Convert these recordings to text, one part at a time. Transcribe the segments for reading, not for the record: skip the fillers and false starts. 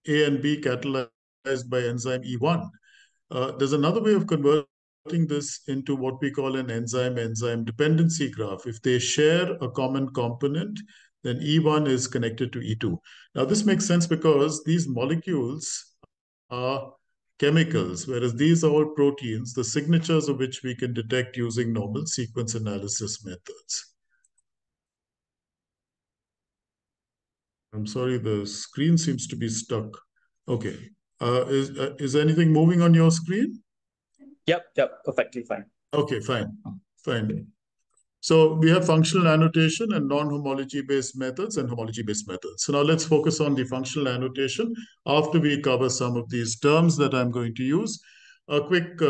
A and B catalyzed by enzyme E1. There's another way of converting this into what we call an enzyme-enzyme dependency graph. If they share a common component, then E1 is connected to E2. Now, this makes sense because these molecules are chemicals, whereas these are all proteins, the signatures of which we can detect using normal sequence analysis methods. I'm sorry, the screen seems to be stuck. Okay. Is anything moving on your screen? Yep, perfectly fine. Okay, fine. So we have functional annotation and non-homology-based methods and homology-based methods. So now let's focus on the functional annotation after we cover some of these terms that I'm going to use. A quick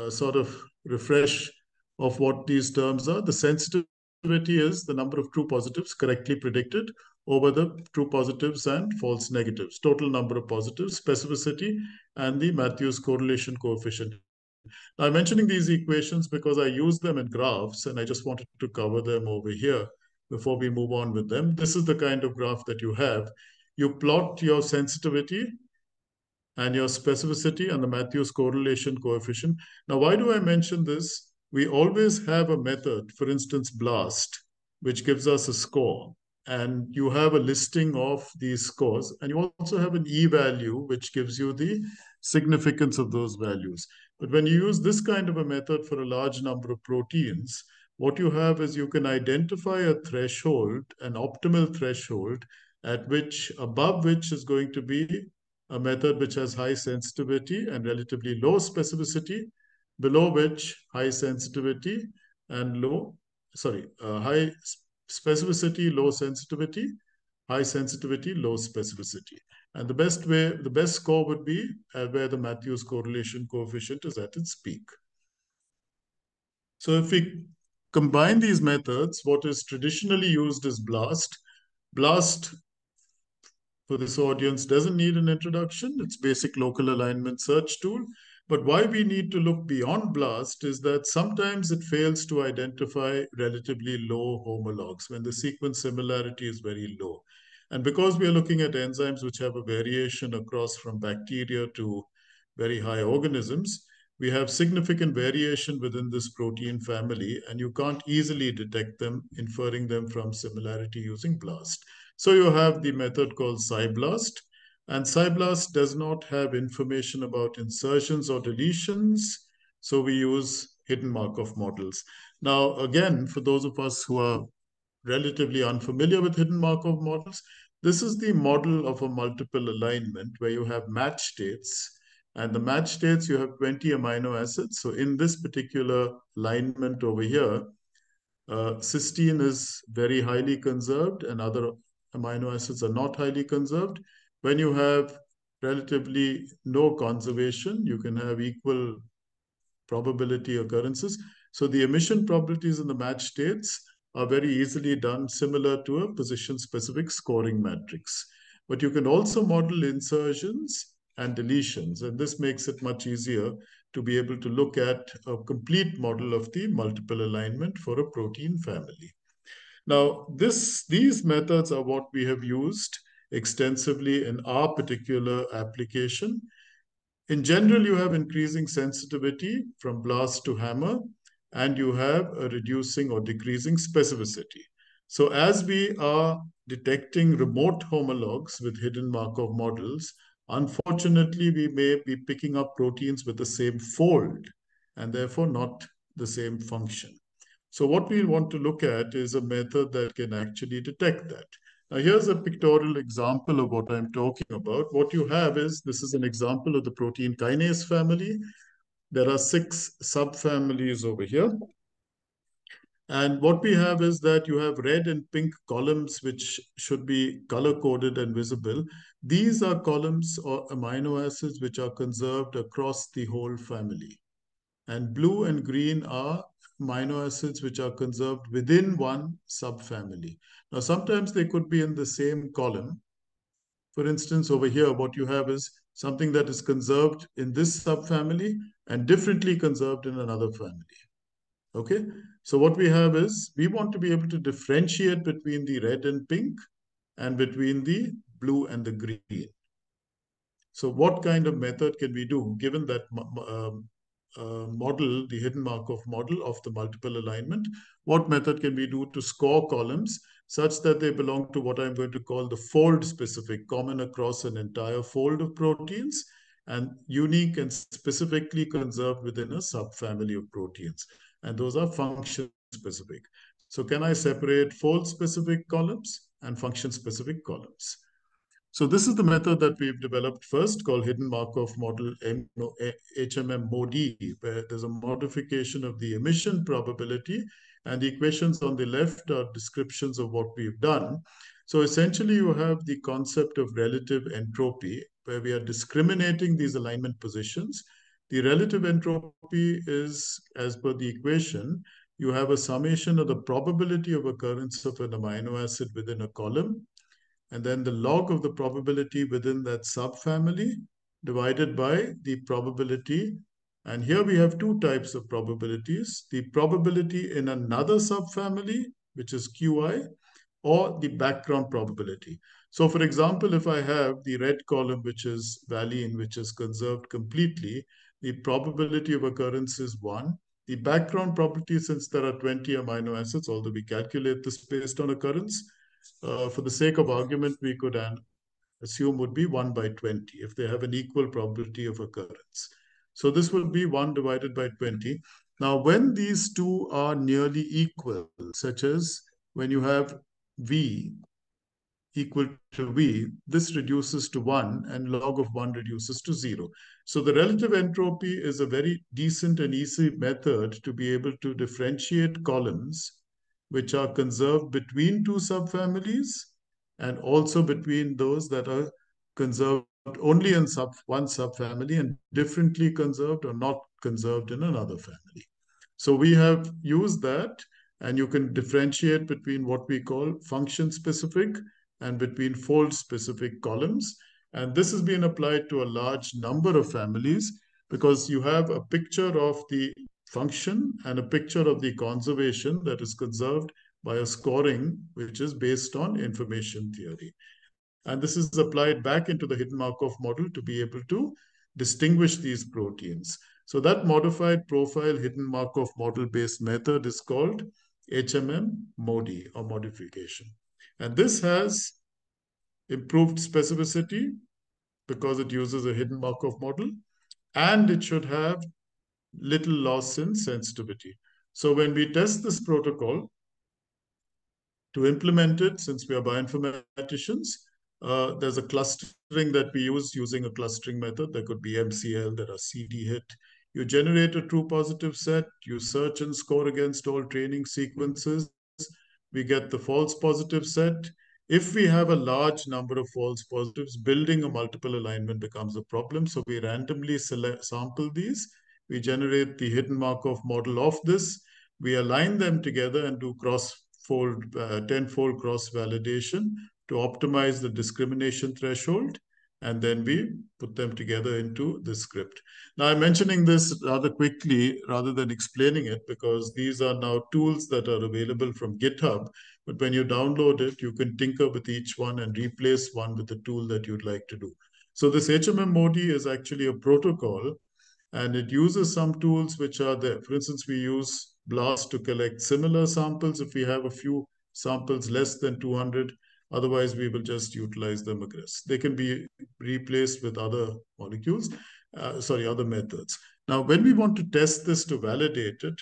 sort of refresh of what these terms are. The sensitivity is the number of true positives correctly predicted over the true positives and false negatives, total number of positives, specificity, and the Matthews correlation coefficient. Now, I'm mentioning these equations because I use them in graphs, and I just wanted to cover them over here before we move on with them. This is the kind of graph that you have. You plot your sensitivity and your specificity and the Matthews correlation coefficient. Now, why do I mention this? We always have a method, for instance, BLAST, which gives us a score. And you have a listing of these scores. And you also have an e-value, which gives you the significance of those values. But when you use this kind of a method for a large number of proteins, what you have is you can identify a threshold, an optimal threshold, above which is going to be a method which has high sensitivity and relatively low specificity, below which high sensitivity and high specificity, low sensitivity, high sensitivity, low specificity. And the best score would be where the Matthews correlation coefficient is at its peak. So if we combine these methods, what is traditionally used is BLAST. BLAST for this audience doesn't need an introduction. It's basic local alignment search tool. But why we need to look beyond BLAST is that sometimes it fails to identify relatively low homologs when the sequence similarity is very low. And because we are looking at enzymes which have a variation across from bacteria to very high organisms, we have significant variation within this protein family, and you can't easily detect them, inferring them from similarity using BLAST. So you have the method called SciBLAST, and SciBLAST does not have information about insertions or deletions, so we use hidden Markov models. Now, again, for those of us who are relatively unfamiliar with hidden Markov models, this is the model of a multiple alignment where you have match states, and the match states, you have 20 amino acids. So in this particular alignment over here, cysteine is very highly conserved and other amino acids are not highly conserved. When you have relatively no conservation, you can have equal probability occurrences. So the emission probabilities in the match states are very easily done similar to a position-specific scoring matrix. But you can also model insertions and deletions, and this makes it much easier to be able to look at a complete model of the multiple alignment for a protein family. Now, these methods are what we have used extensively in our particular application. In general, you have increasing sensitivity from BLAST to hammer, and you have a reducing or decreasing specificity. So as we are detecting remote homologs with hidden Markov models, unfortunately, we may be picking up proteins with the same fold and therefore not the same function. So what we want to look at is a method that can actually detect that. Now, here's a pictorial example of what I'm talking about. What you have is, this is an example of the protein kinase family. There are 6 subfamilies over here. And what we have is that you have red and pink columns, which should be color-coded and visible. These are columns or amino acids which are conserved across the whole family. And blue and green are amino acids which are conserved within one subfamily. Now, sometimes they could be in the same column. For instance, over here, what you have is something that is conserved in this subfamily and differently conserved in another family. Okay? So what we have is, we want to be able to differentiate between the red and pink and between the blue and the green. So what kind of method can we do given that model, the hidden Markov model of the multiple alignment? What method can we do to score columns such that they belong to what I'm going to call the fold specific, common across an entire fold of proteins, and unique and specifically conserved within a subfamily of proteins? And those are function specific. So can I separate fold specific columns and function specific columns? So this is the method that we've developed first, called Hidden Markov Model HMM-MOD, where there's a modification of the emission probability, and the equations on the left are descriptions of what we've done. So essentially, you have the concept of relative entropy, where we are discriminating these alignment positions. The relative entropy is, as per the equation, you have a summation of the probability of occurrence of an amino acid within a column, and then the log of the probability within that subfamily divided by the probability. And here we have two types of probabilities: the probability in another subfamily, which is Qi, or the background probability. So for example, if I have the red column, which is valine, which is conserved completely, the probability of occurrence is 1. The background probability, since there are 20 amino acids, although we calculate this based on occurrence, for the sake of argument, we could assume would be 1 by 20 if they have an equal probability of occurrence. So this would be 1 divided by 20. Now, when these two are nearly equal, such as when you have V equal to V, this reduces to 1 and log of 1 reduces to 0. So the relative entropy is a very decent and easy method to be able to differentiate columns which are conserved between two subfamilies and also between those that are conserved only in one subfamily and differently conserved or not conserved in another family. So we have used that, and you can differentiate between what we call function specific and between fold specific columns. And this has been applied to a large number of families because you have a picture of the function and a picture of the conservation that is conserved by a scoring which is based on information theory. And this is applied back into the hidden Markov model to be able to distinguish these proteins. So that modified profile hidden Markov model-based method is called HMM-MODI, or modification. And this has improved specificity because it uses a hidden Markov model, and it should have little loss in sensitivity. So when we test this protocol, to implement it, since we are bioinformaticians, there's a clustering that we use using a clustering method. There could be MCL, there are CD hit. You generate a true positive set, you search and score against all training sequences. We get the false positive set. If we have a large number of false positives, building a multiple alignment becomes a problem. So we randomly sample these. We generate the hidden Markov model of this. We align them together and do tenfold cross validation to optimize the discrimination threshold. And then we put them together into the script. Now, I'm mentioning this rather quickly rather than explaining it because these are now tools that are available from GitHub. But when you download it, you can tinker with each one and replace one with the tool that you'd like to do. So this HMM-MODI is actually a protocol, and it uses some tools which are there. For instance, we use BLAST to collect similar samples if we have a few samples less than 200. Otherwise, we will just utilize the MAGRES. They can be replaced with other molecules, other methods. Now, when we want to test this to validate it,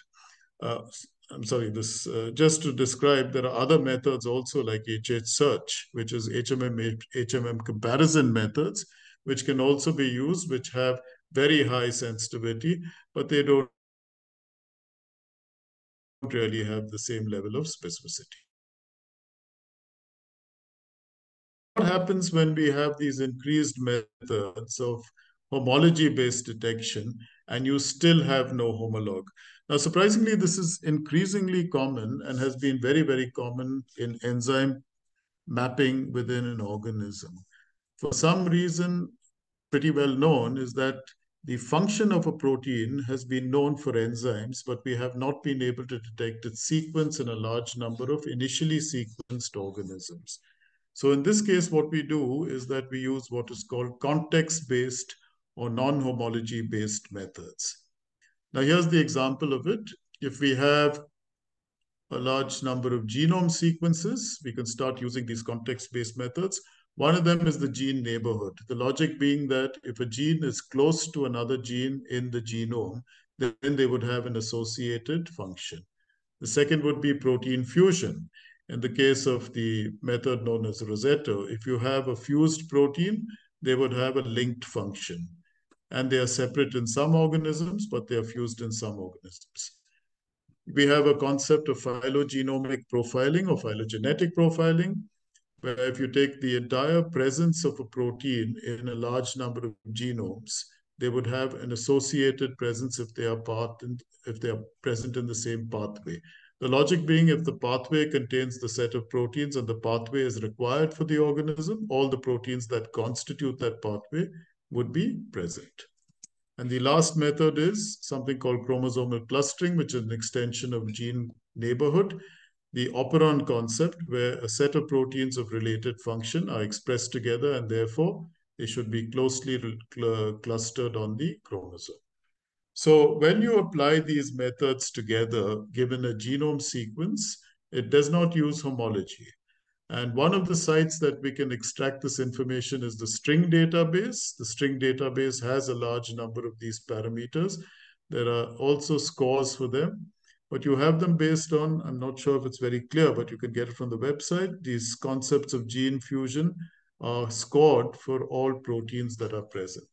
just to describe, there are other methods also like HH search, which is HMM comparison methods, which can also be used, which have very high sensitivity, but they don't really have the same level of specificity. What happens when we have these increased methods of homology-based detection and you still have no homolog? Now, surprisingly, this is increasingly common and has been very, very common in enzyme mapping within an organism. For some reason, pretty well known, is that the function of a protein has been known for enzymes, but we have not been able to detect its sequence in a large number of initially sequenced organisms. So in this case, what we do is that we use what is called context-based or non-homology-based methods. Now, here's the example of it. If we have a large number of genome sequences, we can start using these context-based methods. One of them is the gene neighborhood. The logic being that if a gene is close to another gene in the genome, then they would have an associated function. The second would be protein fusion. In the case of the method known as Rosetta, if you have a fused protein, they would have a linked function. And they are separate in some organisms, but they are fused in some organisms. We have a concept of phylogenomic profiling or phylogenetic profiling, where if you take the entire presence of a protein in a large number of genomes, they would have an associated presence if they are present in the same pathway. The logic being, if the pathway contains the set of proteins and the pathway is required for the organism, all the proteins that constitute that pathway would be present. And the last method is something called chromosomal clustering, which is an extension of gene neighborhood. The operon concept, where a set of proteins of related function are expressed together and therefore they should be closely clustered on the chromosome. So when you apply these methods together, given a genome sequence, it does not use homology. And one of the sites that we can extract this information is the string database. The string database has a large number of these parameters. There are also scores for them, but you have them based on, I'm not sure if it's very clear, but you can get it from the website. These concepts of gene fusion are scored for all proteins that are present.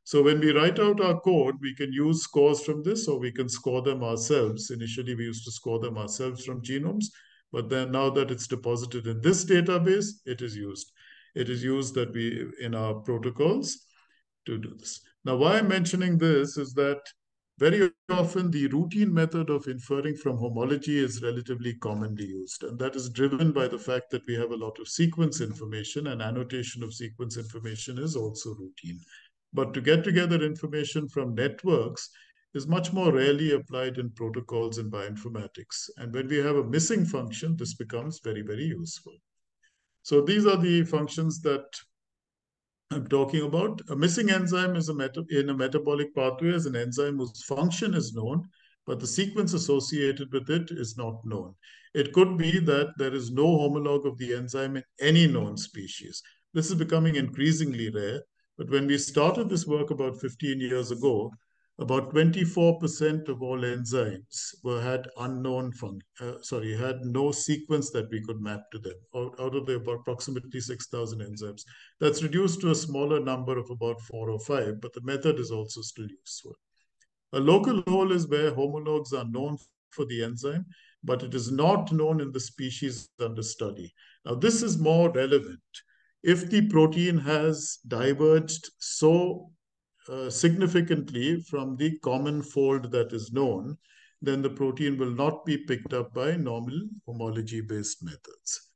So when we write out our code, we can use scores from this, or we can score them ourselves. Initially, we used to score them ourselves from genomes, but then now that it's deposited in this database, it is used. It is used that we in our protocols to do this. Now, why I'm mentioning this is that very often the routine method of inferring from homology is relatively commonly used. And that is driven by the fact that we have a lot of sequence information, and annotation of sequence information is also routine. But to get together information from networks is much more rarely applied in protocols in bioinformatics. And when we have a missing function, this becomes very, very useful. So these are the functions that I'm talking about. A missing enzyme is in a metabolic pathway is an enzyme whose function is known, but the sequence associated with it is not known. It could be that there is no homologue of the enzyme in any known species. This is becoming increasingly rare, but when we started this work about 15 years ago, about 24% of all enzymes had had no sequence that we could map to them out of the approximately 6,000 enzymes. That's reduced to a smaller number of about 4 or 5, but the method is also still useful. A local hole is where homologues are known for the enzyme, but it is not known in the species under study. Now, this is more relevant. If the protein has diverged so significantly from the common fold that is known, then the protein will not be picked up by normal homology-based methods.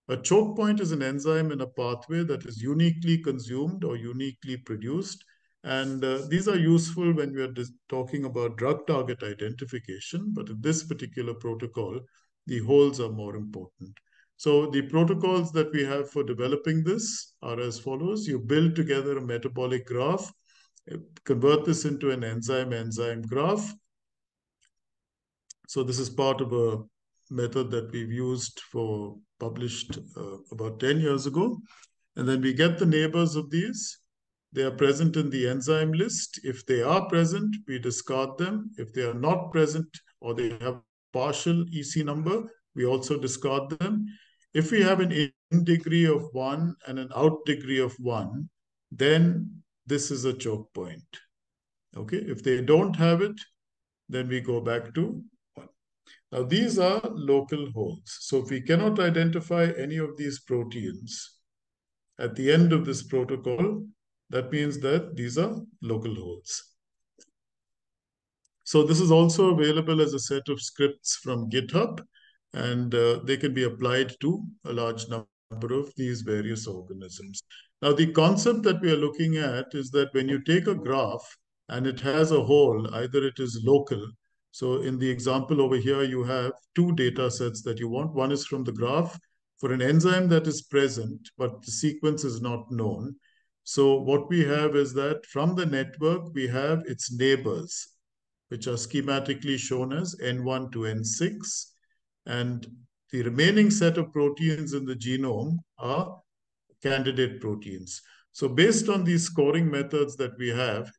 A choke point is an enzyme in a pathway that is uniquely consumed or uniquely produced. And these are useful when we are talking about drug target identification. But in this particular protocol, the holes are more important. So the protocols that we have for developing this are as follows. You build together a metabolic graph, convert this into an enzyme-enzyme graph. So this is part of a method that we've used published about 10 years ago. And then we get the neighbors of these. They are present in the enzyme list. If they are present, we discard them. If they are not present or they have partial EC number, we also discard them. If we have an in degree of 1 and an out degree of 1, then this is a choke point. Okay, if they don't have it, then we go back to 1. Now, these are local holes. So if we cannot identify any of these proteins at the end of this protocol, that means that these are local holes. So this is also available as a set of scripts from GitHub, and they can be applied to a large number of these various organisms. Now, the concept that we are looking at is that when you take a graph and it has a hole, either it is local. So in the example over here, you have 2 data sets that you want. One is from the graph, for an enzyme that is present, but the sequence is not known. So what we have is that from the network, we have its neighbors, which are schematically shown as N1 to N6. And the remaining set of proteins in the genome are candidate proteins. So based on these scoring methods that we have,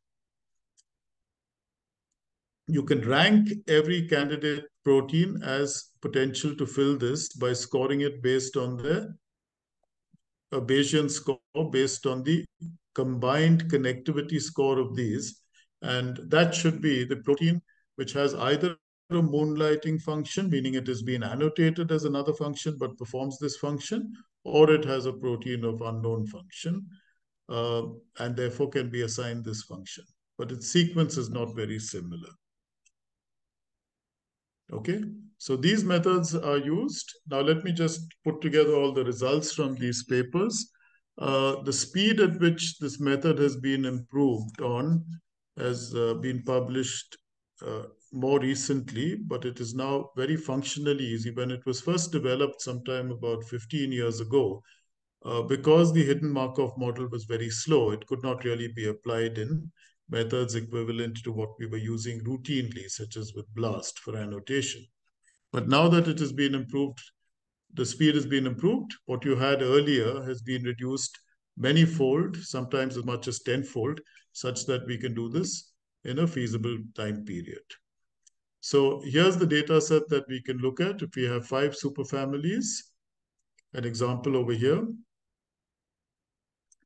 you can rank every candidate protein as potential to fill this by scoring it based on a Bayesian score based on the combined connectivity score of these. And that should be the protein which has either a moonlighting function, meaning it has been annotated as another function but performs this function, or it has a protein of unknown function and therefore can be assigned this function. But its sequence is not very similar. Okay, so these methods are used. Now let me just put together all the results from these papers. The speed at which this method has been improved on has been published more recently, but it is now very functionally easy. When it was first developed sometime about 15 years ago, because the hidden Markov model was very slow, it could not really be applied in methods equivalent to what we were using routinely, such as with BLAST for annotation. But now that it has been improved, the speed has been improved. What you had earlier has been reduced many-fold, sometimes as much as tenfold, such that we can do this in a feasible time period. So here's the data set that we can look at. If we have 5 superfamilies, an example over here,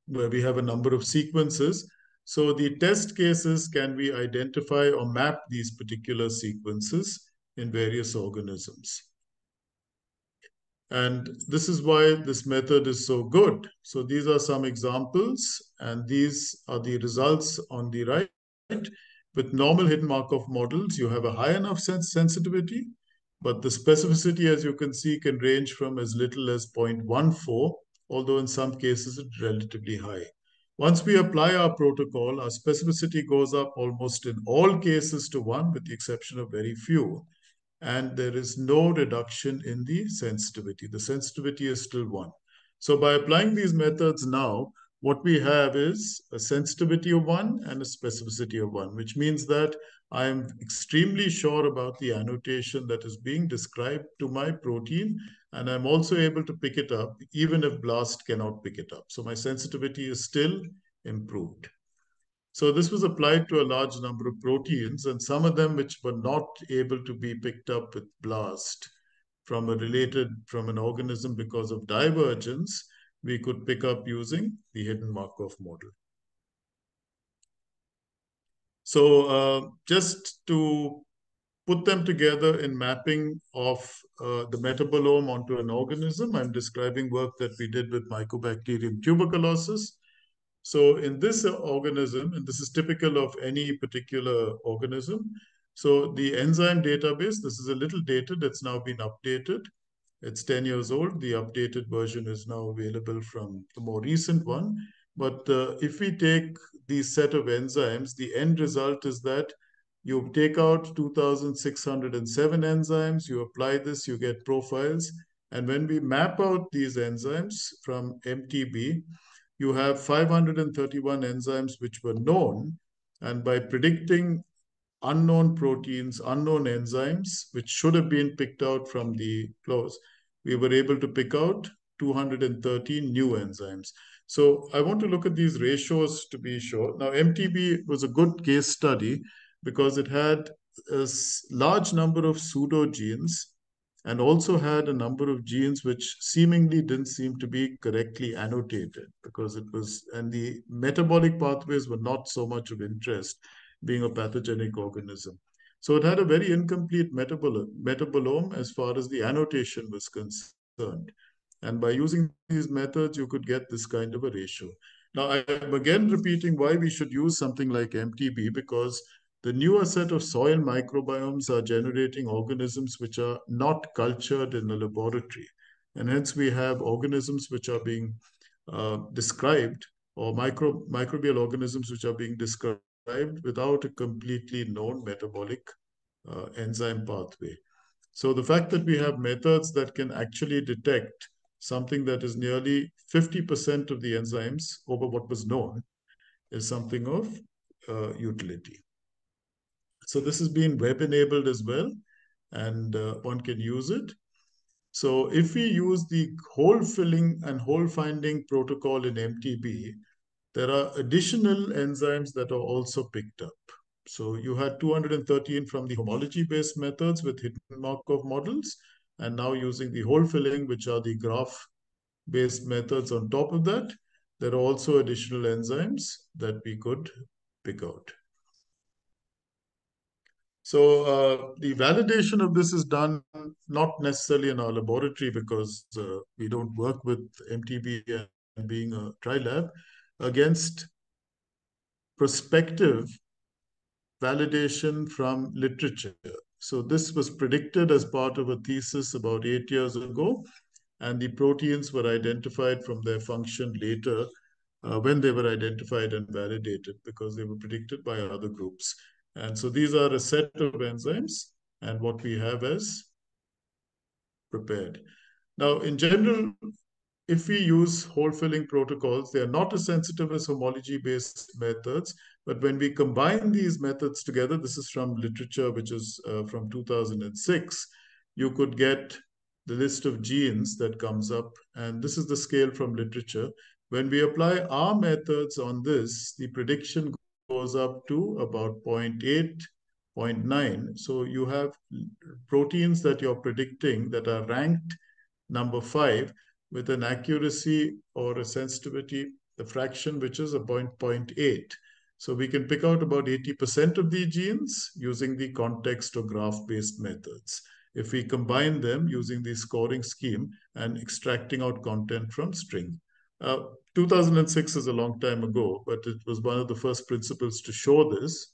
where we have a number of sequences. So the test cases, can we identify or map these particular sequences in various organisms? And this is why this method is so good. So these are some examples, and these are the results on the right. With normal hidden Markov models, you have a high enough sensitivity, but the specificity, as you can see, can range from as little as 0.14, although in some cases it's relatively high. Once we apply our protocol, our specificity goes up almost in all cases to 1, with the exception of very few. And there is no reduction in the sensitivity. The sensitivity is still 1. So by applying these methods now, what we have is a sensitivity of 1 and a specificity of 1, which means that I am extremely sure about the annotation that is being described to my protein, and I'm also able to pick it up even if BLAST cannot pick it up. So my sensitivity is still improved. So this was applied to a large number of proteins, and some of them which were not able to be picked up with BLAST from an organism because of divergence, we could pick up using the hidden Markov model. So just to put them together in mapping of the metabolome onto an organism, I'm describing work that we did with Mycobacterium tuberculosis. So in this organism, and this is typical of any particular organism, so the enzyme database, this is a little dated, it's now been updated. It's 10 years old. The updated version is now available from the more recent one. But if we take these set of enzymes, the end result is that you take out 2,607 enzymes, you apply this, you get profiles. And when we map out these enzymes from MTB, you have 531 enzymes which were known. And by predicting unknown proteins, unknown enzymes, which should have been picked out from the flows, we were able to pick out 213 new enzymes. So I want to look at these ratios to be sure. Now, MTB was a good case study because it had a large number of pseudogenes and also had a number of genes which seemingly didn't seem to be correctly annotated because it was, and the metabolic pathways were not so much of interest, being a pathogenic organism. So it had a very incomplete metabolome as far as the annotation was concerned. And by using these methods, you could get this kind of a ratio. Now, I'm again repeating why we should use something like MTB, because the newer set of soil microbiomes are generating organisms which are not cultured in a laboratory. And hence we have organisms which are being described, or microbial organisms which are being described without a completely known metabolic enzyme pathway. So the fact that we have methods that can actually detect something that is nearly 50% of the enzymes over what was known, is something of utility. So this has been web-enabled as well, and one can use it. So if we use the hole filling and hole finding protocol in MTB, there are additional enzymes that are also picked up. So you had 213 from the homology-based methods with hidden Markov models, and now using the hole filling, which are the graph-based methods on top of that, there are also additional enzymes that we could pick out. So the validation of this is done not necessarily in our laboratory because we don't work with MTB and being a dry lab, against prospective validation from literature. So this was predicted as part of a thesis about 8 years ago, and the proteins were identified from their function later when they were identified and validated because they were predicted by other groups. And so these are a set of enzymes and what we have as prepared. Now, in general, if we use hole filling protocols, they are not as sensitive as homology-based methods, but when we combine these methods together, this is from literature, which is from 2006, you could get the list of genes that comes up, and this is the scale from literature. When we apply our methods on this, the prediction goes up to about 0.8, 0.9. So you have proteins that you're predicting that are ranked number 5 with an accuracy or a sensitivity, the fraction, which is a 0.8. So we can pick out about 80% of the genes using the context or graph-based methods. If we combine them using the scoring scheme and extracting out content from string. 2006 is a long time ago, but it was one of the first principles to show this.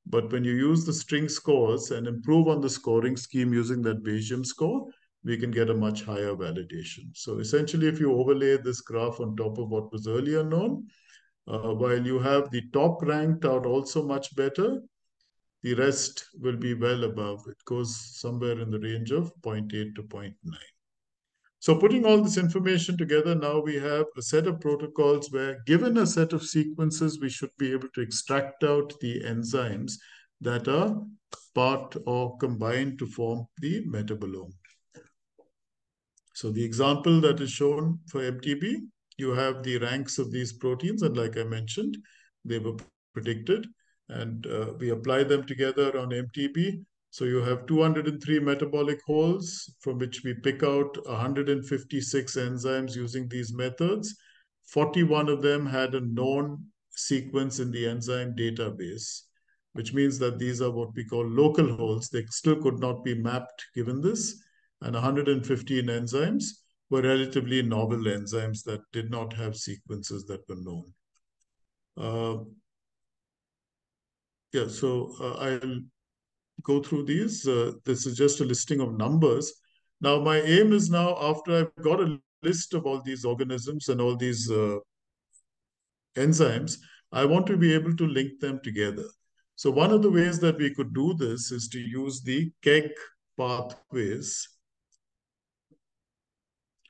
But when you use the string scores and improve on the scoring scheme using that Bayesian score, we can get a much higher validation. So essentially, if you overlay this graph on top of what was earlier known, while you have the top ranked are also much better, the rest will be well above. It goes somewhere in the range of 0.8 to 0.9. So putting all this information together, now we have a set of protocols where given a set of sequences, we should be able to extract out the enzymes that are part or combined to form the metabolome. So the example that is shown for MTB, you have the ranks of these proteins, and like I mentioned, they were predicted, and we apply them together on MTB. So you have 203 metabolic holes from which we pick out 156 enzymes using these methods. 41 of them had a known sequence in the enzyme database, which means that these are what we call local holes. They still could not be mapped given this. And 115 enzymes were relatively novel enzymes that did not have sequences that were known. I'll go through these. This is just a listing of numbers. Now, my aim is now, after I've got a list of all these organisms and all these enzymes, I want to be able to link them together. So one of the ways that we could do this is to use the KEGG pathways.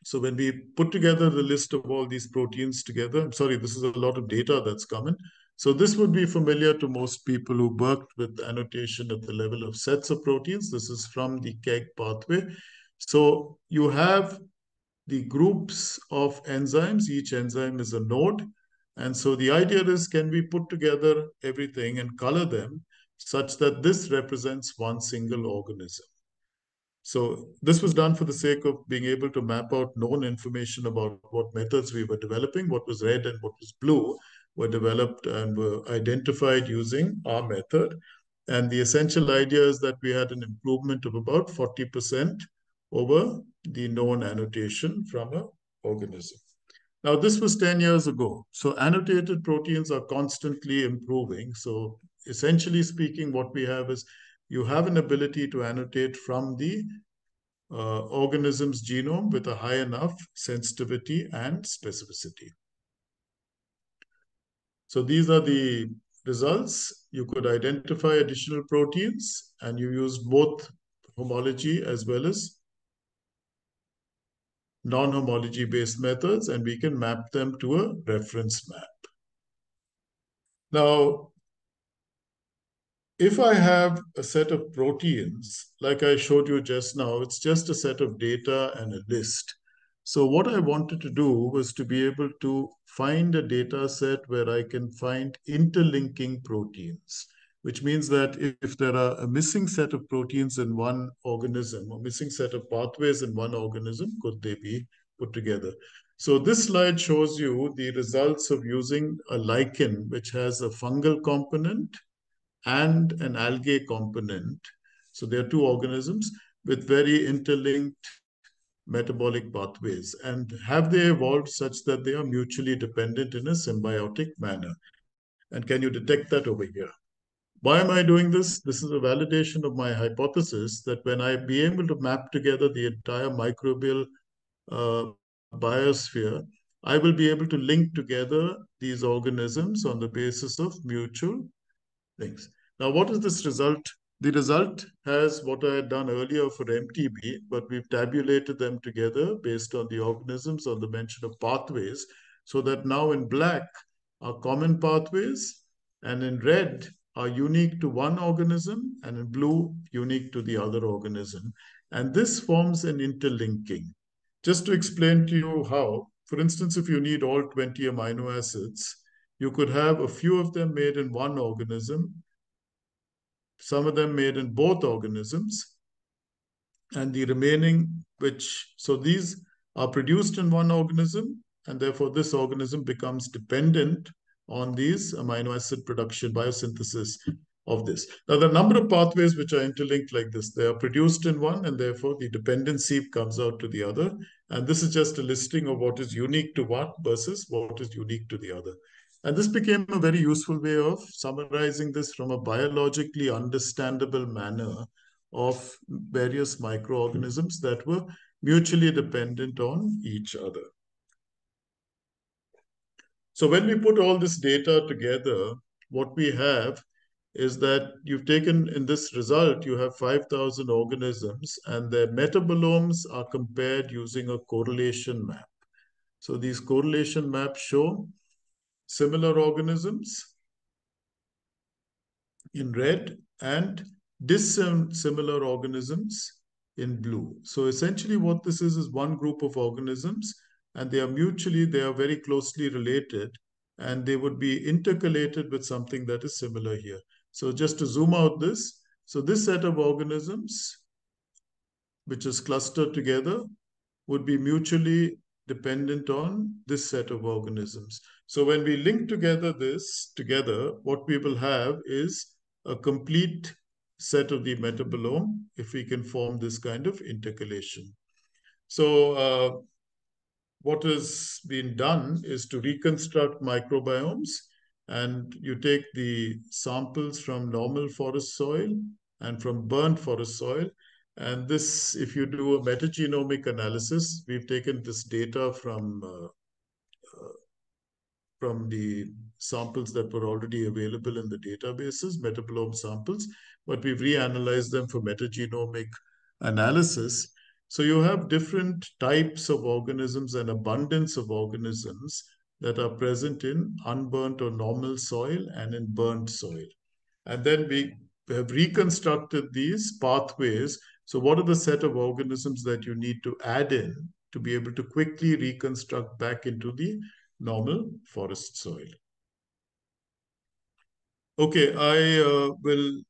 So when we put together the list of all these proteins together, I'm sorry, this is a lot of data that's coming. So this would be familiar to most people who worked with annotation at the level of sets of proteins. This is from the KEGG pathway. So you have the groups of enzymes. Each enzyme is a node. And so the idea is, can we put together everything and color them such that this represents one single organism? So this was done for the sake of being able to map out known information about what methods we were developing. What was red and what was blue were developed and were identified using our method. And the essential idea is that we had an improvement of about 40% over the known annotation from an organism. Now, this was 10 years ago. So annotated proteins are constantly improving. So essentially speaking, what we have is you have an ability to annotate from the organism's genome with a high enough sensitivity and specificity. So these are the results. You could identify additional proteins, and you used both homology as well as non-homology-based methods, and we can map them to a reference map. Now, if I have a set of proteins, like I showed you just now, it's just a set of data and a list. So what I wanted to do was to be able to find a data set where I can find interlinking proteins, which means that if there are a missing set of proteins in one organism or missing set of pathways in one organism, could they be put together? So this slide shows you the results of using a lichen, which has a fungal component and an algae component. So there are two organisms with very interlinked metabolic pathways. And have they evolved such that they are mutually dependent in a symbiotic manner? And can you detect that over here? Why am I doing this? This is a validation of my hypothesis that when I be able to map together the entire microbial biosphere, I will be able to link together these organisms on the basis of mutual things. Now, what is this result? The result has what I had done earlier for MTB, but we've tabulated them together based on the organisms on the mention of pathways, so that now in black are common pathways, and in red are unique to one organism, and in blue, unique to the other organism. And this forms an interlinking. Just to explain to you how, for instance, if you need all 20 amino acids, you could have a few of them made in one organism, some of them made in both organisms, and the remaining, so these are produced in one organism, and therefore this organism becomes dependent on these amino acid production, biosynthesis of this. Now, the number of pathways which are interlinked like this, they are produced in one, and therefore the dependency comes out to the other. And this is just a listing of what is unique to one versus what is unique to the other. And this became a very useful way of summarizing this from a biologically understandable manner of various microorganisms that were mutually dependent on each other. So when we put all this data together, what we have is that you've taken, in this result, you have 5,000 organisms, and their metabolomes are compared using a correlation map. So these correlation maps show similar organisms in red and dissimilar organisms in blue. So essentially what this is one group of organisms, and they are very closely related, and they would be intercalated with something that is similar here. So just to zoom out this, so this set of organisms, which is clustered together, would be mutually dependent on this set of organisms. So when we link together, what we will have is a complete set of the metabolome if we can form this kind of intercalation. So what has been done is to reconstruct microbiomes, and you take the samples from normal forest soil and from burnt forest soil. And this, if you do a metagenomic analysis, we've taken this data from the samples that were already available in the databases, metabolome samples, but we've reanalyzed them for metagenomic analysis. So you have different types of organisms and abundance of organisms that are present in unburnt or normal soil and in burnt soil. And then we have reconstructed these pathways. So what are the set of organisms that you need to add in to be able to quickly reconstruct back into the normal forest soil? Okay, I will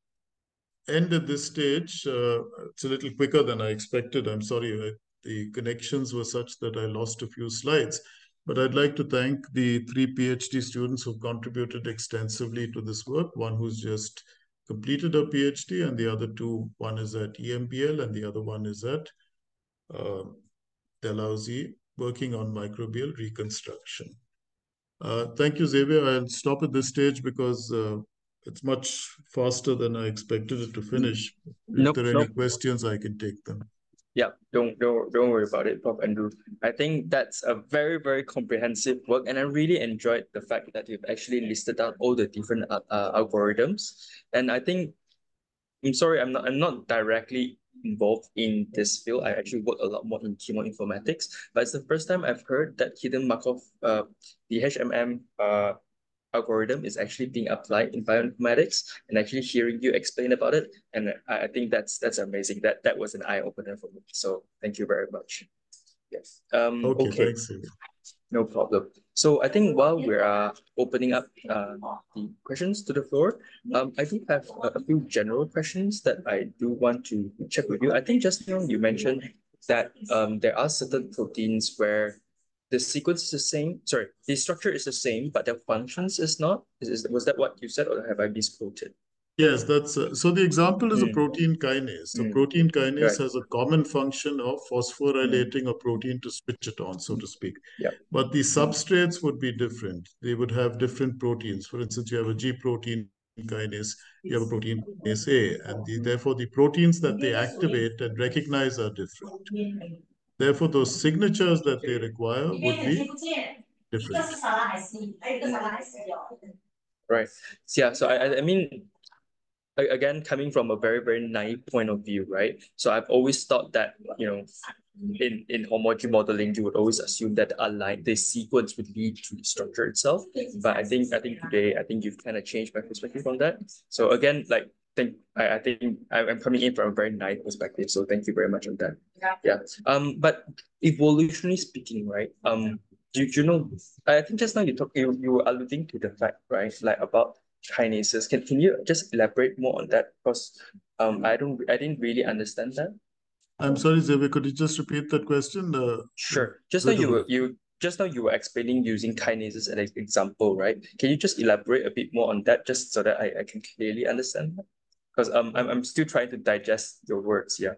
end at this stage. It's a little quicker than I expected. I'm sorry, the connections were such that I lost a few slides. But I'd like to thank the 3 PhD students who've contributed extensively to this work. One who's just completed a PhD, and the other two, one is at EMBL and the other one is at Dalhousie, working on microbial reconstruction. Thank you, Xavier. I'll stop at this stage because it's much faster than I expected it to finish. If there are any questions, I can take them. Yeah, don't worry about it, Prof. Andrew. I think that's a very, very comprehensive work, and I really enjoyed the fact that you've actually listed out all the different algorithms. And I think, I'm sorry, I'm not directly involved in this field. I actually work a lot more in chemoinformatics, but it's the first time I've heard that hidden Markov, the HMM algorithm is actually being applied in bioinformatics, and actually hearing you explain about it. And I think that's amazing. That was an eye opener for me. So thank you very much. Yes. Okay, Okay. thanks, Steve. No problem. So I think while we are opening up the questions to the floor, I do have a few general questions that I do want to check with you. I think just now you mentioned that there are certain proteins where the sequence is the same. Sorry, the structure is the same, but the functions is not. Was that what you said, or have I misquoted? Yes, that's so the example is a Mm, protein kinase. So mm, protein kinase right. has a common function of Mm, phosphorylating a protein to switch it on, so to speak. yeah. But the substrates would be different. They would have different proteins. For instance, you have a G protein kinase, you have a protein kinase A, and therefore the proteins that they activate and recognize are different. Therefore, those signatures that they require would be different. Right. Yeah. So I mean, again, coming from a very, very naive point of view, right? So I've always thought that, in homology modeling, you would always assume that the sequence would lead to the structure itself. But I think today, I think you've kind of changed my perspective on that. So again, I think I'm coming in from a very naive perspective. So thank you very much on that. Yeah. But evolutionarily speaking, right? Do you know? I think just now you were alluding to the fact, right? Like about kinases. Can you just elaborate more on that? Because I didn't really understand that. I'm sorry, Xavier, could you just repeat that question? Sure. Just now Bit you of were you just now you were explaining using kinases as an example, right? Can you just elaborate a bit more on that, just so that I can clearly understand that? Because I'm still trying to digest your words. Yeah.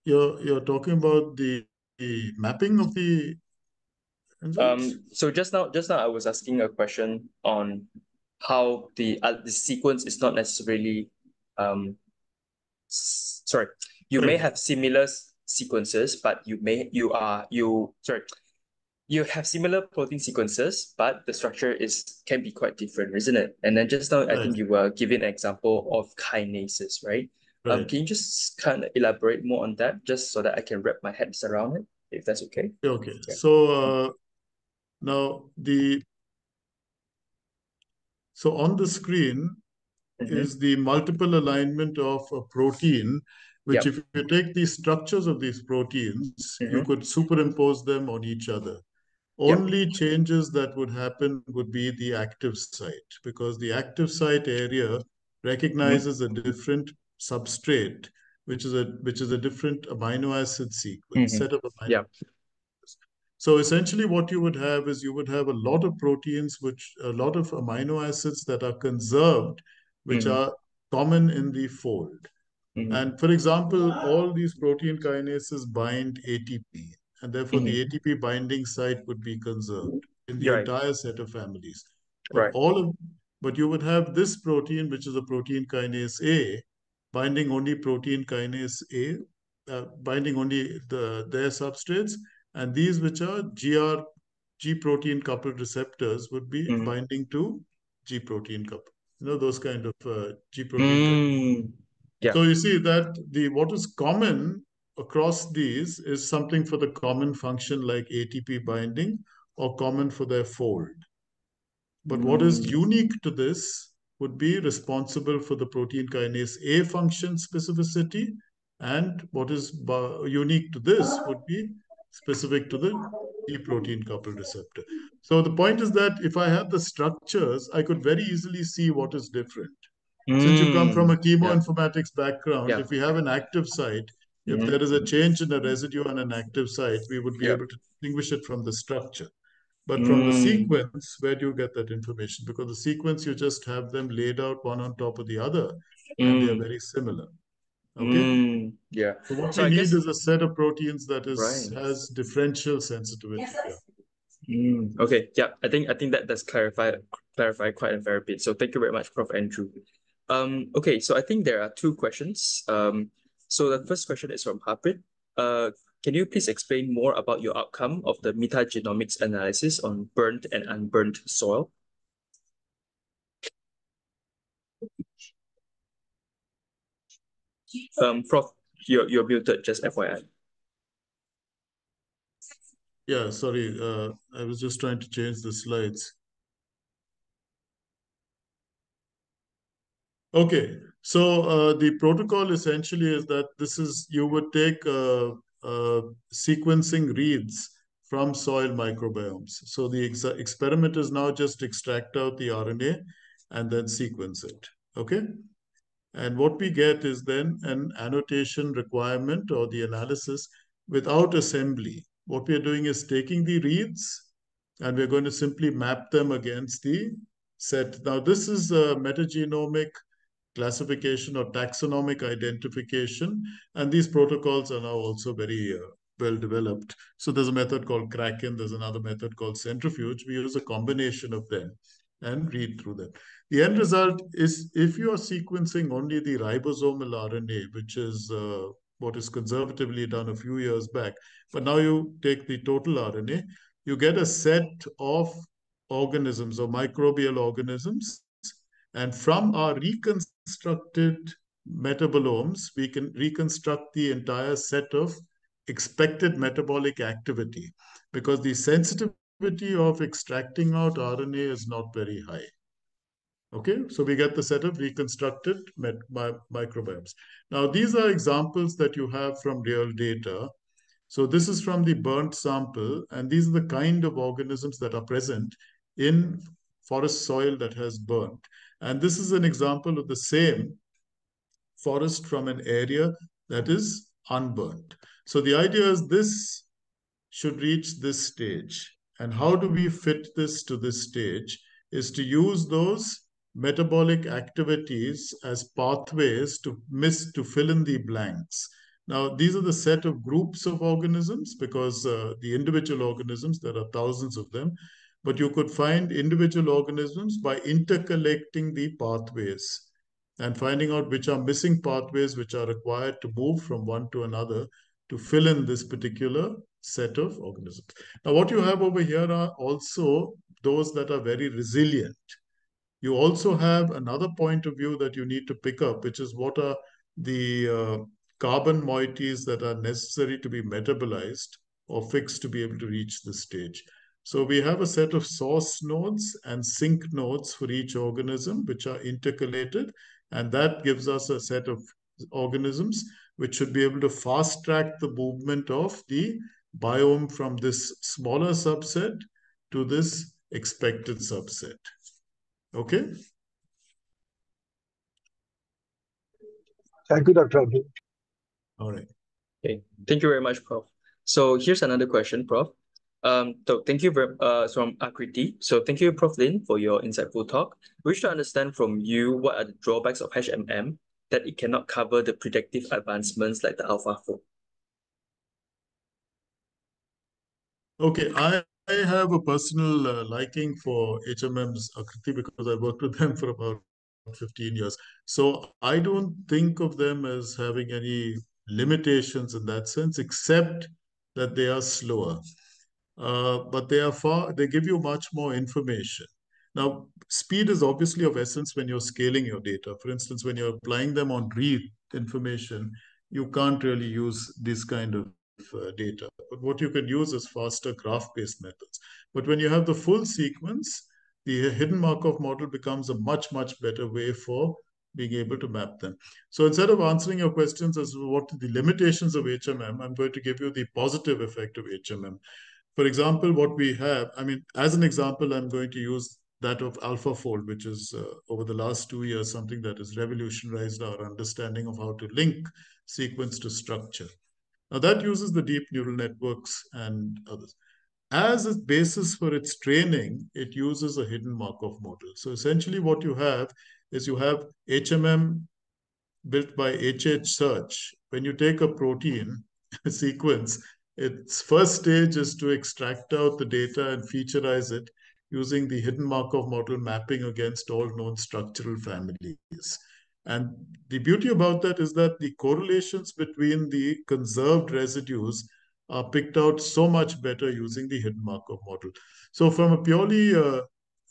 you're talking about the mapping of the enzymes? So just now I was asking a question on how the sequence is not necessarily sorry, you may Correct. have similar sequences, but you have similar protein sequences, but the structure can be quite different, isn't it? And then just now, I Right. think you were giving an example of kinases, right? Right. Can you just kind of elaborate more on that, just so that I can wrap my head around it, if that's okay? Okay. Yeah. So now so on the screen Mm-hmm. is the multiple alignment of a protein, which Yep. if you take the structures of these proteins, you Mm-hmm. could superimpose them on each other. Yep. Only changes that would happen would be the active site, because the active site area Mm-hmm. recognizes a different substrate, which is a different amino acid sequence, Mm-hmm. set of amino. Yeah. So essentially what you would have is you would have a lot of proteins, a lot of amino acids that are conserved, which Mm-hmm. are common in the fold. Mm-hmm. And for example, all these protein kinases bind ATP, and therefore the Mm-hmm. ATP binding site would be conserved in the Right. entire set of families. But Right. all of but you would have this protein, which is a protein kinase A, binding only protein kinase A, binding only their substrates, and these which are G protein coupled receptors would be Mm-hmm. binding to G protein couple. Those kind of G protein. Mm. Yeah. So you see that the what is common across these is something for the common function like ATP binding or common for their fold. But what is Mm. unique to this would be responsible for the protein kinase A function specificity, and what is unique to this would be specific to the G protein coupled receptor. So the point is that if I had the structures, I could very easily see what is different. Since you come from a Mm. Yeah. chemoinformatics background, Yeah. if we have an active site, if Mm-hmm. there is a change in a residue on an active site, we would be Yeah. able to distinguish it from the structure. But from the Mm. sequence, where do you get that information? Because the sequence, you just have them laid out one on top of the other, and they are Mm. very similar. Okay? Mm. Yeah. So what So we I need guess is a set of proteins that right. has differential sensitivity. Yeah. Okay. Yeah. I think that does clarify quite a fair bit. So thank you very much, Prof. Andrew. Okay. So I think there are two questions. So the first question is from Harpreet. Can you please explain more about your outcome of the metagenomics analysis on burnt and unburnt soil? Prof, you're muted, just FYI. Yeah, sorry. I was just trying to change the slides. Okay, so the protocol essentially is that you would take sequencing reads from soil microbiomes. So the experiment is now just extract out the RNA and then sequence it. Okay, and what we get is then an annotation requirement or the analysis without assembly. What we are doing is taking the reads and we're going to simply map them against the set. Now, this is a metagenomic classification or taxonomic identification. And these protocols are now also very well developed. So there's a method called Kraken, there's another method called centrifuge. We use a combination of them and read through them. The end result is if you are sequencing only the ribosomal RNA, which is what is conservatively done a few years back, but now you take the total RNA, you get a set of organisms or microbial organisms. And from our reconstructed metabolomes, we can reconstruct the entire set of expected metabolic activity because the sensitivity of extracting out RNA is not very high. Okay, so we get the set of reconstructed microbiomes. Now, these are examples that you have from real data. So this is from the burnt sample, and these are the kind of organisms that are present in forest soil that has burnt. And this is an example of the same forest from an area that is unburnt. So the idea is this should reach this stage. And how do we fit this to this stage is to use those metabolic activities as pathways to fill in the blanks. Now, these are the set of groups of organisms because the individual organisms, there are thousands of them, but you could find individual organisms by intercollecting the pathways and finding out which are missing pathways which are required to move from one to another to fill in this particular set of organisms. Now, what you have over here are also those that are very resilient. You also have another point of view that you need to pick up, which is what are the carbon moieties that are necessary to be metabolized or fixed to be able to reach this stage. So we have a set of source nodes and sink nodes for each organism, which are intercalated, and that gives us a set of organisms which should be able to fast track the movement of the biome from this smaller subset to this expected subset. Okay? Thank you, Dr. Abdul. All right. Okay, thank you very much, Prof. So here's another question, Prof. So thank you very from Akriti. So thank you, Prof. Lynn, for your insightful talk. We wish to understand from you what are the drawbacks of HMM that it cannot cover the predictive advancements like the AlphaFold. Okay, I have a personal liking for HMMs, Akriti, because I worked with them for about 15 years. So I don't think of them as having any limitations in that sense, except that they are slower. But they give you much more information. Now, speed is obviously of essence when you're scaling your data. For instance, when you're applying them on read information, you can't really use this kind of data. But what you can use is faster graph-based methods. But when you have the full sequence, the hidden Markov model becomes a much, much better way for being able to map them. So instead of answering your questions as to what are the limitations of HMM, I'm going to give you the positive effect of HMM. For example, what we have, as an example, I'm going to use that of AlphaFold, which is over the last 2 years, something that has revolutionized our understanding of how to link sequence to structure. Now that uses the deep neural networks and others. As a basis for its training, it uses a hidden Markov model. So essentially what you have is you have HMM built by HH search. When you take a protein sequence, its first stage is to extract out the data and featureize it using the hidden Markov model mapping against all known structural families. And the beauty about that is that the correlations between the conserved residues are picked out so much better using the hidden Markov model. So from a purely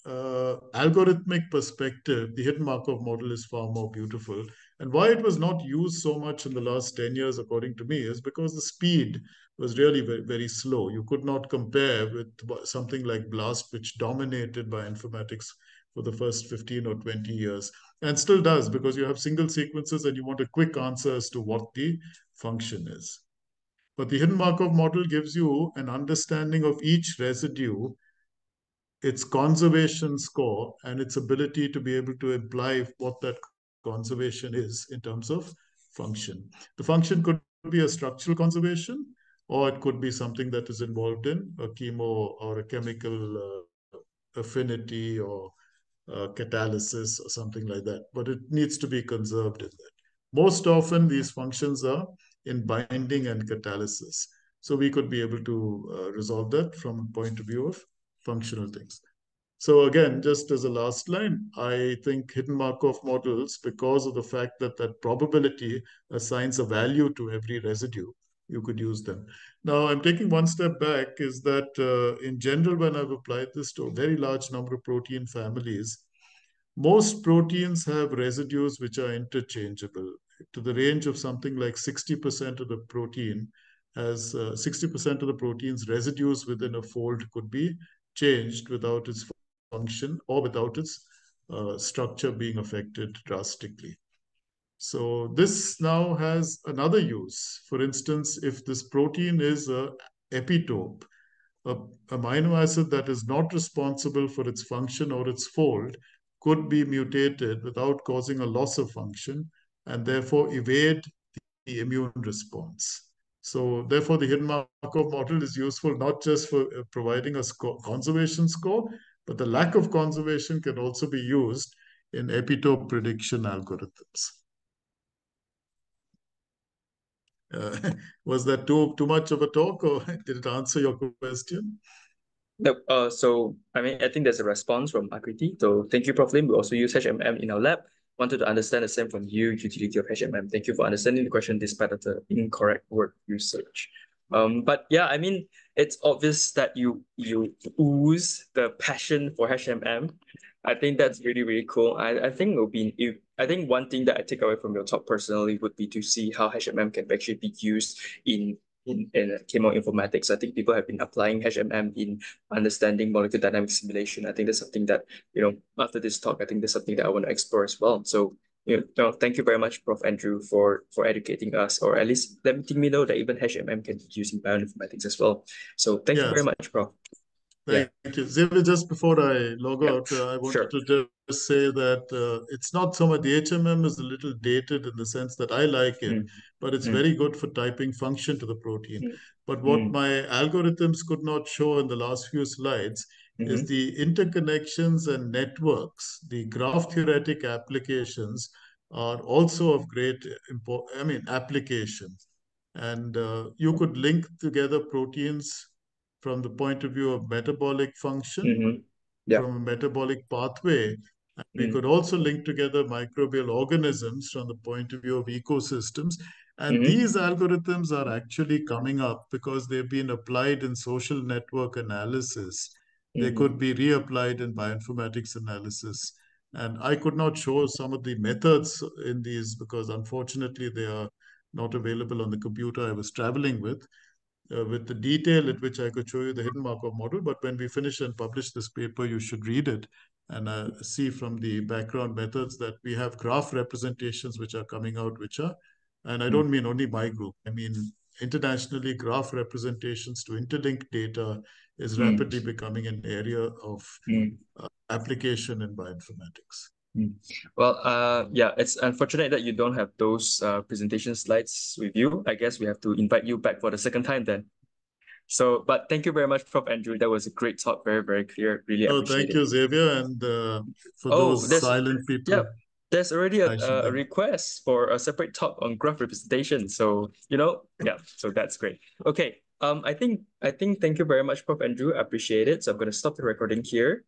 algorithmic perspective, the hidden Markov model is far more beautiful. And why it was not used so much in the last 10 years, according to me, is because the speed was really very, very slow. You could not compare with something like BLAST, which dominated bioinformatics for the first 15 or 20 years, and still does, because you have single sequences and you want a quick answer as to what the function is. But the hidden Markov model gives you an understanding of each residue, its conservation score, and its ability to be able to imply what that conservation is in terms of function. The function could be a structural conservation, or it could be something that is involved in a chemo or a chemical affinity or catalysis or something like that. But it needs to be conserved in that. Most often, these functions are in binding and catalysis. So we could be able to resolve that from a point of view of functional things. So again, just as a last line, I think hidden Markov models, because of the fact that that probability assigns a value to every residue, you could use them. Now, I'm taking one step back, is that in general, when I've applied this to a very large number of protein families, most proteins have residues which are interchangeable to the range of something like 60% of the protein has 60% of the protein's residues within a fold could be changed without its function or without its structure being affected drastically. So this now has another use. For instance, if this protein is a epitope, a amino acid that is not responsible for its function or its fold could be mutated without causing a loss of function and therefore evade the immune response. So therefore, the hidden Markov model is useful not just for providing a conservation score, but the lack of conservation can also be used in epitope prediction algorithms. Was that too much of a talk, or did it answer your question? No, so I mean, I think there's a response from Akriti. So thank you, Prof. Lynn. We also use HMM in our lab. Wanted to understand the same from you, utility of HMM. Thank you for understanding the question despite of the incorrect word usage. But yeah, I mean, it's obvious that you ooze the passion for HMM. I think that's really, really cool. I think it will be I think one thing that I take away from your talk personally would be to see how HMM can actually be used in chemoinformatics. I think people have been applying HMM in understanding molecular dynamic simulation. I think that's something that, after this talk, I think that's something that I want to explore as well. So, thank you very much, Prof. Andrew, for educating us, or at least letting me know that even HMM can be used in bioinformatics as well. So thank you very much, Prof. Thank you. Xavier, just before I log out, I wanted Sure. to just say that it's not so much, the HMM is a little dated in the sense that I like it, but it's very good for typing function to the protein. But what my algorithms could not show in the last few slides is the interconnections and networks, the graph theoretic applications are also of great application. And you could link together proteins from the point of view of metabolic function, Yeah. from a metabolic pathway. And we could also link together microbial organisms from the point of view of ecosystems. And these algorithms are actually coming up because they've been applied in social network analysis. They could be reapplied in bioinformatics analysis. And I could not show some of the methods in these because unfortunately they are not available on the computer I was traveling with the detail at which I could show you the hidden Markov model. But when we finish and publish this paper, you should read it and see from the background methods that we have graph representations which are coming out, and I don't mean only my group, I mean internationally, graph representations to interlink data is rapidly becoming an area of application in bioinformatics. Well, yeah, it's unfortunate that you don't have those presentation slides with you. I guess we have to invite you back for the second time then. So, but thank you very much, Prof. Andrew. That was a great talk, very, very clear. Really appreciate Thank you, Xavier. And for those silent people, there's already a request for a separate talk on graph representation. So, yeah, so that's great. Okay. I think thank you very much, Prof. Andrew. I appreciate it. So I'm going to stop the recording here.